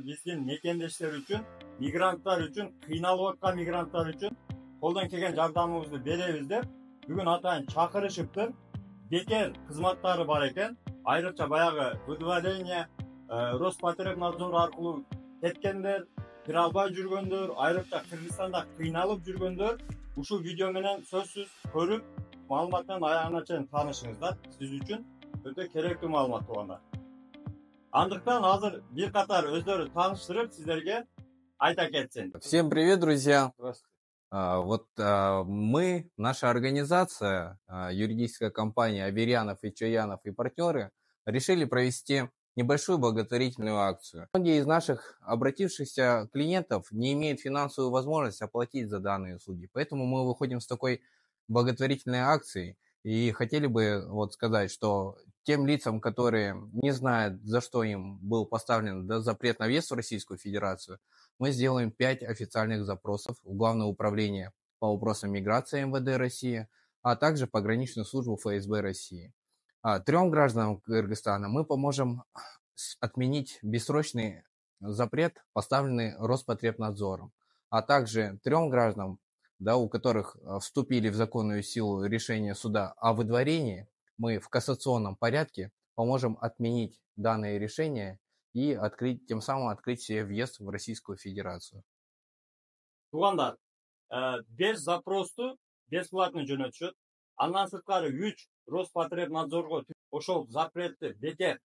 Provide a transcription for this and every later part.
биздин мекендештер үчүн, мигранттар үчүн, кыйналып аткан мигранттар үчүн колдон келген жардамыбызды беребиз деп бүгүн атайын чакырышыптыр. Бекер кызматтары бар экен. Айрыкча баягы выдворение, Роспотребнадзор аркылуу кеткендер, кире албай жүргөндөр, айрыкча Кыргызстанда кыйналып жүргөндөр ушул видео менен сөзсүз көрүп, маалымат менен аягына чейин таанышыңыздар. Сиз үчүн өтө керектүү маалымат туугандар. Андыктан азыр бир катар өздөрү тааныштырып сиздерге айта кетсин. Всем привет, друзья! Мы, наша организация, юридическая компания Аверьянов и Чаянов и партнеры, решили провести небольшую благотворительную акцию. Многие из наших обратившихся клиентов не имеют финансовую возможность оплатить за данные услуги, поэтому мы выходим с такой благотворительной акцией и хотели бы сказать, что тем лицам, которые не знают, за что им был поставлен запрет на въезд в Российскую Федерацию, мы сделаем 5 официальных запросов в Главное управление по вопросам миграции МВД России, а также пограничную службу ФСБ России. 3 гражданам Кыргызстана мы поможем отменить бессрочный запрет, поставленный Роспотребнадзором, а также 3 гражданам, у которых вступили в законную силу решения суда о выдворении, мы в кассационном порядке поможем отменить данное решение и тем самым открыть себе въезд в Российскую Федерацию. Туугандар, 5 запросту бесплатно жөнөтүшөт. Андан сырткары 3 Роспотребнадзорго ошол запретти бекер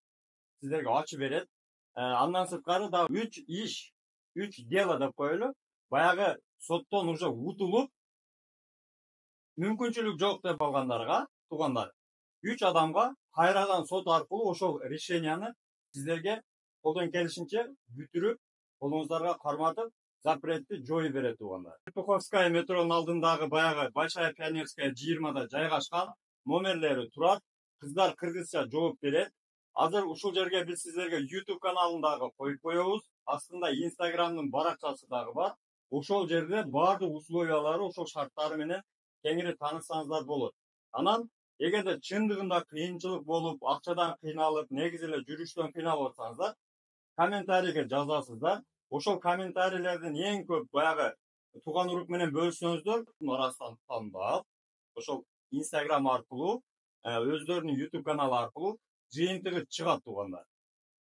сиздерге ачып берет. Андан сырткары да 3 иш, 3 дело деп коелу. Баягы соттон уже утулуп, мүмкүнчүлүк жок деп алгандарга, туугандар, 3 адамга кайрадан сот аркылуу ошол решенияны сиздерге колдон келишинче бүтүрүп, колуңуздарга карматып, запретти жоюп берет туугандар. Петуховская метронун алдындагы баягы Большая Пионерская 20да жайгашкан, номерлери турат, кыздар кыргызча жооп берет. Азыр ушул жерге биз сиздерге YouTube каналындагы коюп коебуз. Астында Instagramдын баракчасы дагы бар. Ошол жерде баардык условиялары, ошол шарттары менен кеңири таанышсаңыздар болот. Анан эгерде чындыгында кыйынчылык болуп, акчадан кыйналып, негизи эле жүрүштөн кыйналып атсаңыздар, комментарийге жазасыздар. Ошол комментарийлердин эң көп баягы тууган урук менен бөлүшсөңүздөр, арасынан тандап, ошол Instagram аркылуу, өздөрүнүн YouTube каналы аркылуу жыйынтыгы чыгат туугандар.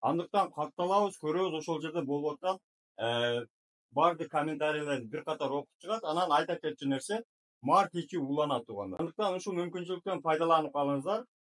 Андыктан катталабыз, көрөбүз ошол жерде болуп аткан баардык комментарийлерди бир катар окуп чыгат. Анан айта кетчү нерсе, март 2 уланат туугандар. Андыктан ушул мүмкүнчүлүктөн пайдаланып калыңыздар.